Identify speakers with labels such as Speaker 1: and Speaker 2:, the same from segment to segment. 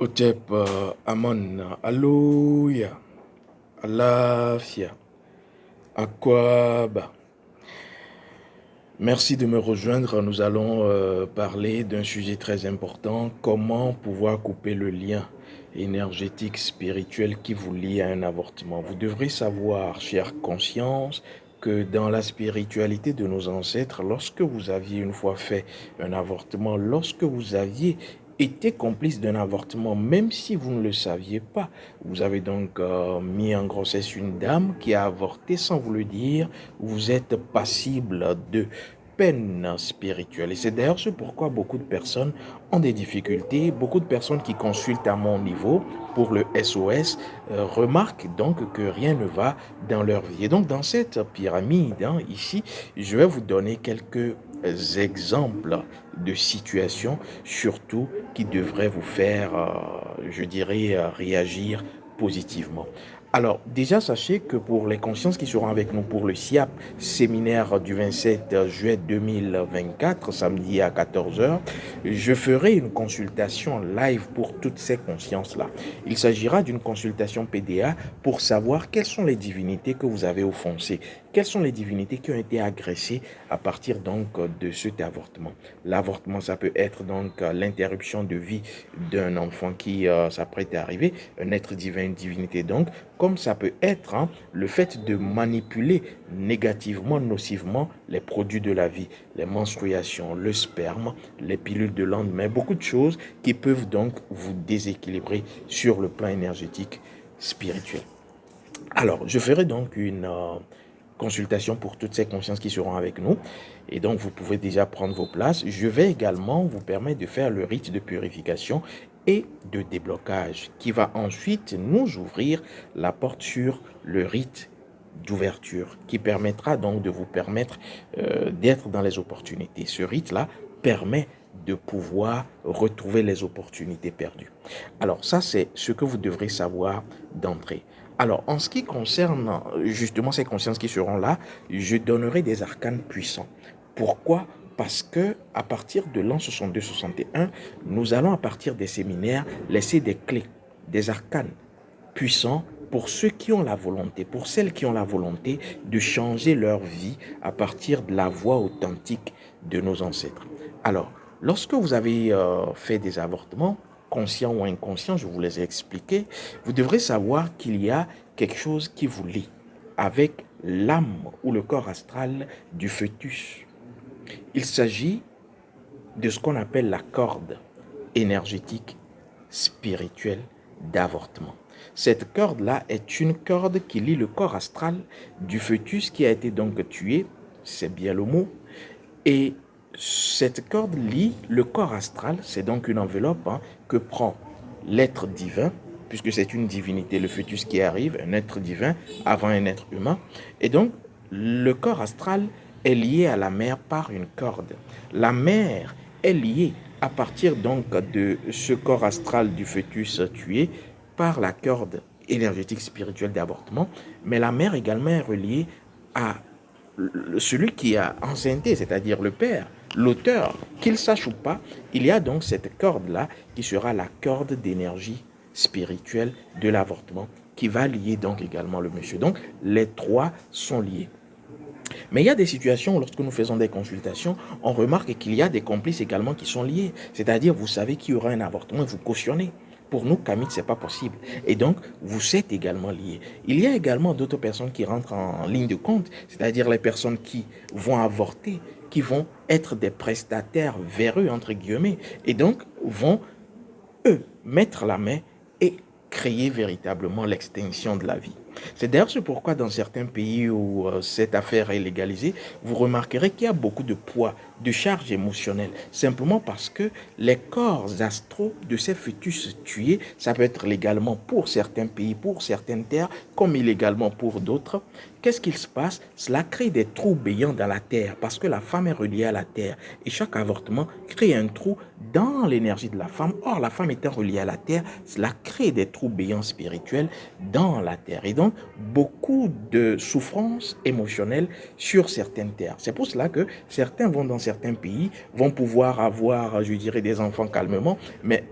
Speaker 1: Otep Amon, Alléluia, Alafia, Akwaba. Merci de me rejoindre. Nous allons parler d'un sujet très important, comment pouvoir couper le lien énergétique, spirituel qui vous lie à un avortement. Vous devrez savoir, chère conscience, que dans la spiritualité de nos ancêtres, lorsque vous aviez une fois fait un avortement, lorsque vous aviez été complice d'un avortement, même si vous ne le saviez pas, vous avez donc mis en grossesse une dame qui a avorté sans vous le dire, vous êtes passible de peine spirituelle. Et c'est d'ailleurs ce pourquoi beaucoup de personnes ont des difficultés. Beaucoup de personnes qui consultent à mon niveau pour le SOS remarquent donc que rien ne va dans leur vie. Et donc dans cette pyramide, ici, je vais vous donner quelques exemples de situations, surtout qui devraient vous faire, je dirais, réagir positivement. Alors, déjà, sachez que pour les consciences qui seront avec nous pour le SIAP, séminaire du 27 juillet 2024, samedi à 14 heures, je ferai une consultation live pour toutes ces consciences-là. Il s'agira d'une consultation PDA pour savoir quelles sont les divinités que vous avez offensées, quelles sont les divinités qui ont été agressées à partir donc de cet avortement. L'avortement, ça peut être donc l'interruption de vie d'un enfant qui s'apprête à arriver, un être divin, une divinité donc, comme ça peut être le fait de manipuler négativement, nocivement les produits de la vie, les menstruations, le sperme, les pilules de lendemain, beaucoup de choses qui peuvent donc vous déséquilibrer sur le plan énergétique spirituel. Alors, je ferai donc une consultation pour toutes ces consciences qui seront avec nous. Et donc, vous pouvez déjà prendre vos places. Je vais également vous permettre de faire le rite de purification et de déblocage qui va ensuite nous ouvrir la porte sur le rite d'ouverture qui permettra donc de vous permettre d'être dans les opportunités. Ce rite-là permet de pouvoir retrouver les opportunités perdues. Alors ça, c'est ce que vous devrez savoir d'entrée. Alors, en ce qui concerne justement ces consciences qui seront là, je donnerai des arcanes puissants. Pourquoi? Parce que à partir de l'an 62-61, nous allons à partir des séminaires laisser des clés, des arcanes puissants pour ceux qui ont la volonté, pour celles qui ont la volonté de changer leur vie à partir de la voie authentique de nos ancêtres. Alors, lorsque vous avez fait des avortements, conscients ou inconscients, je vous les ai expliqués, vous devrez savoir qu'il y a quelque chose qui vous lie avec l'âme ou le corps astral du fœtus. Il s'agit de ce qu'on appelle la corde énergétique spirituelle d'avortement. Cette corde-là est une corde qui lie le corps astral du fœtus qui a été donc tué, c'est bien le mot, et cette corde lie le corps astral, c'est donc une enveloppe que prend l'être divin, puisque c'est une divinité, le fœtus qui arrive, un être divin avant un être humain. Et donc, le corps astral est lié à la mère par une corde. La mère est liée à partir donc de ce corps astral du fœtus tué par la corde énergétique spirituelle d'avortement, mais la mère également est reliée à celui qui a enceinté, c'est-à-dire le père, l'auteur, qu'il sache ou pas, il y a donc cette corde-là qui sera la corde d'énergie spirituelle de l'avortement qui va lier donc également le monsieur. Donc les trois sont liés. Mais il y a des situations où lorsque nous faisons des consultations, on remarque qu'il y a des complices également qui sont liés. C'est-à-dire, vous savez qu'il y aura un avortement et vous cautionnez. Pour nous, Camille, ce n'est pas possible. Et donc, vous êtes également liés. Il y a également d'autres personnes qui rentrent en ligne de compte, c'est-à-dire les personnes qui vont avorter, qui vont être des prestataires véreux, entre guillemets, et donc vont, eux, mettre la main et créer véritablement l'extinction de la vie. C'est d'ailleurs ce pourquoi dans certains pays où cette affaire est légalisée, vous remarquerez qu'il y a beaucoup de poids, de charges émotionnelles, simplement parce que les corps astraux de ces fœtus tués, ça peut être légalement pour certains pays, pour certaines terres, comme illégalement pour d'autres. Qu'est-ce qu'il se passe? Cela crée des trous béants dans la terre, parce que la femme est reliée à la terre, et chaque avortement crée un trou dans l'énergie de la femme. Or, la femme étant reliée à la terre, cela crée des trous béants spirituels dans la terre. Et donc, beaucoup de souffrances émotionnelles sur certaines terres. C'est pour cela que certains vont dans certains pays, vont pouvoir avoir, je dirais, des enfants calmement, mais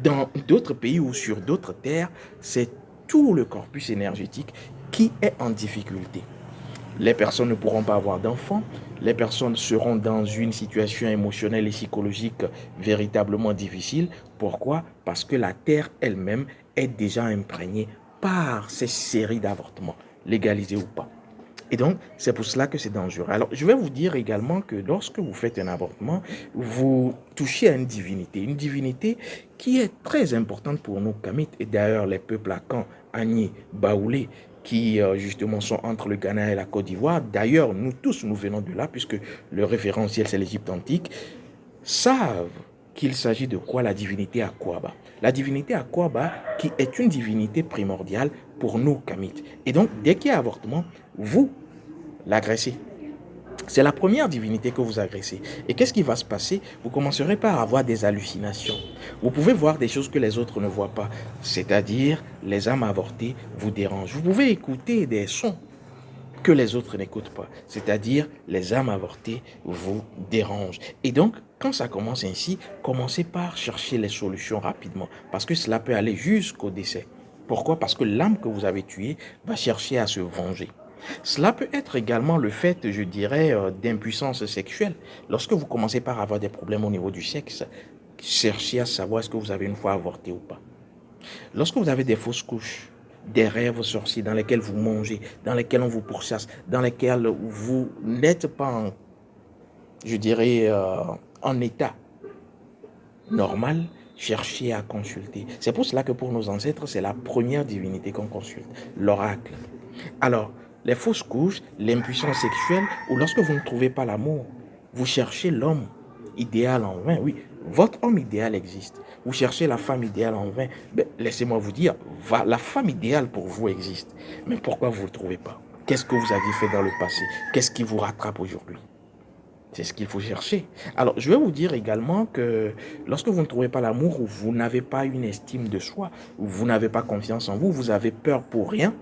Speaker 1: dans d'autres pays ou sur d'autres terres, c'est tout le corpus énergétique qui est en difficulté. Les personnes ne pourront pas avoir d'enfants, les personnes seront dans une situation émotionnelle et psychologique véritablement difficile. Pourquoi? Parce que la Terre elle-même est déjà imprégnée par ces séries d'avortements, légalisés ou pas. Et donc, c'est pour cela que c'est dangereux. Alors, je vais vous dire également que lorsque vous faites un avortement, vous touchez à une divinité qui est très importante pour nous, Kamites, et d'ailleurs les peuples Akan, Agni, Baoulé, qui justement sont entre le Ghana et la Côte d'Ivoire. D'ailleurs, nous tous, nous venons de là, puisque le référentiel, c'est l'Égypte antique, savent qu'il s'agit de quoi? La divinité Akwaba. La divinité Akwaba, qui est une divinité primordiale pour nous, Kamites. Et donc, dès qu'il y a avortement, vous l'agressez. C'est la première divinité que vous agressez. Et qu'est-ce qui va se passer? Vous commencerez par avoir des hallucinations. Vous pouvez voir des choses que les autres ne voient pas. C'est-à-dire, les âmes avortées vous dérangent. Vous pouvez écouter des sons que les autres n'écoutent pas. C'est-à-dire, les âmes avortées vous dérangent. Et donc, quand ça commence ainsi, commencez par chercher les solutions rapidement. Parce que cela peut aller jusqu'au décès. Pourquoi? Parce que l'âme que vous avez tuée va chercher à se venger. Cela peut être également le fait, je dirais, d'impuissance sexuelle. Lorsque vous commencez par avoir des problèmes au niveau du sexe, cherchez à savoir est-ce que vous avez une fois avorté ou pas. Lorsque vous avez des fausses couches, des rêves sorciers dans lesquels vous mangez, dans lesquels on vous pourchasse, dans lesquels vous n'êtes pas, je dirais, en état normal, cherchez à consulter. C'est pour cela que pour nos ancêtres, c'est la première divinité qu'on consulte, l'oracle. Alors, les fausses couches, l'impuissance sexuelle, ou lorsque vous ne trouvez pas l'amour, vous cherchez l'homme idéal en vain. Oui, votre homme idéal existe. Vous cherchez la femme idéale en vain. Ben, laissez-moi vous dire, la femme idéale pour vous existe. Mais pourquoi vous ne le trouvez pas? Qu'est-ce que vous aviez fait dans le passé? Qu'est-ce qui vous rattrape aujourd'hui? C'est ce qu'il faut chercher. Alors, je vais vous dire également que lorsque vous ne trouvez pas l'amour, ou vous n'avez pas une estime de soi, ou vous n'avez pas confiance en vous, vous avez peur pour rien,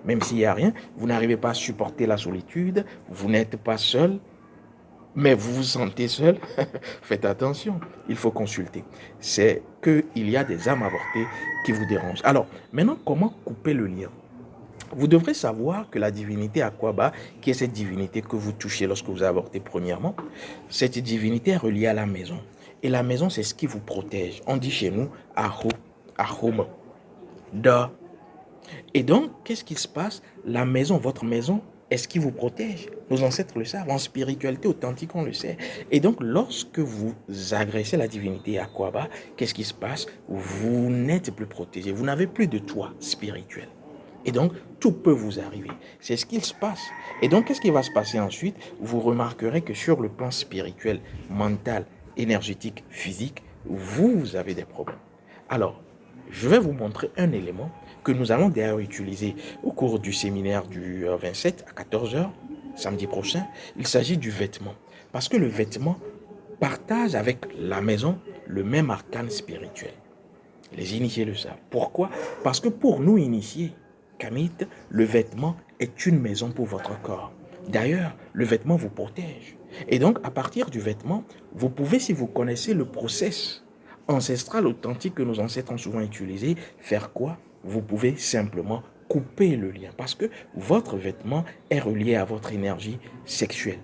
Speaker 1: même s'il n'y a rien, vous n'arrivez pas à supporter la solitude, vous n'êtes pas seul, mais vous vous sentez seul, faites attention, il faut consulter. C'est qu'il y a des âmes avortées qui vous dérangent. Alors, maintenant, comment couper le lien? Vous devrez savoir que la divinité Akwaba, qui est cette divinité que vous touchez lorsque vous avortez premièrement, cette divinité est reliée à la maison. Et la maison, c'est ce qui vous protège. On dit chez nous, Aho, Ahom, Da. Et donc, qu'est-ce qui se passe? La maison, votre maison, est ce qui vous protège. Nos ancêtres le savent, en spiritualité authentique, on le sait. Et donc, lorsque vous agressez la divinité Akwaba, qu'est-ce qui se passe? Vous n'êtes plus protégé, vous n'avez plus de toit spirituel. Et donc, tout peut vous arriver. C'est ce qu'il se passe. Et donc, qu'est-ce qui va se passer ensuite? Vous remarquerez que sur le plan spirituel, mental, énergétique, physique, vous avez des problèmes. Alors, je vais vous montrer un élément que nous allons d'ailleurs utiliser au cours du séminaire du 27 à 14 heures, samedi prochain. Il s'agit du vêtement. Parce que le vêtement partage avec la maison le même arcane spirituel. Les initiés le savent. Pourquoi? Parce que pour nous initiés, Kamite, le vêtement est une maison pour votre corps. D'ailleurs, le vêtement vous protège. Et donc, à partir du vêtement, vous pouvez, si vous connaissez le process ancestral authentique que nos ancêtres ont souvent utilisé, faire quoi? Vous pouvez simplement couper le lien parce que votre vêtement est relié à votre énergie sexuelle.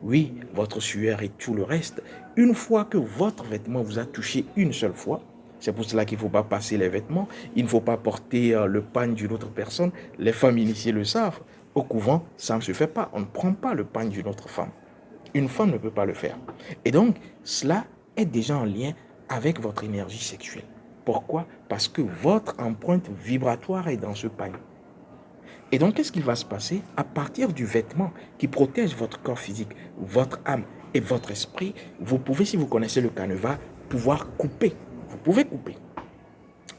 Speaker 1: Oui, votre sueur et tout le reste. Une fois que votre vêtement vous a touché une seule fois, c'est pour cela qu'il ne faut pas passer les vêtements, il ne faut pas porter le pagne d'une autre personne. Les femmes initiées le savent. Au couvent, ça ne se fait pas. On ne prend pas le pagne d'une autre femme. Une femme ne peut pas le faire. Et donc, cela est déjà en lien avec votre énergie sexuelle. Pourquoi? Parce que votre empreinte vibratoire est dans ce pagne. Et donc, qu'est-ce qui va se passer? À partir du vêtement qui protège votre corps physique, votre âme et votre esprit, vous pouvez, si vous connaissez le canevas, pouvoir couper. Vous pouvez couper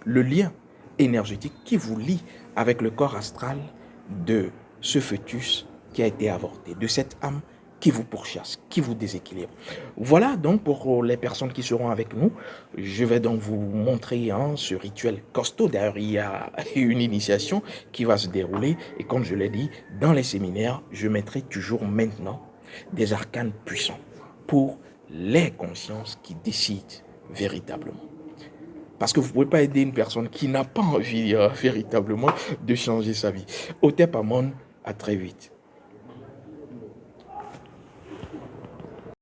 Speaker 1: le lien énergétique qui vous lie avec le corps astral de ce fœtus qui a été avorté, de cette âme qui vous pourchasse, qui vous déséquilibre. Voilà donc pour les personnes qui seront avec nous. Je vais donc vous montrer ce rituel costaud. D'ailleurs, il y a une initiation qui va se dérouler. Et comme je l'ai dit, dans les séminaires, je mettrai toujours maintenant des arcanes puissants pour les consciences qui décident véritablement. Parce que vous ne pouvez pas aider une personne qui n'a pas envie véritablement de changer sa vie. Otep Amon, à très vite.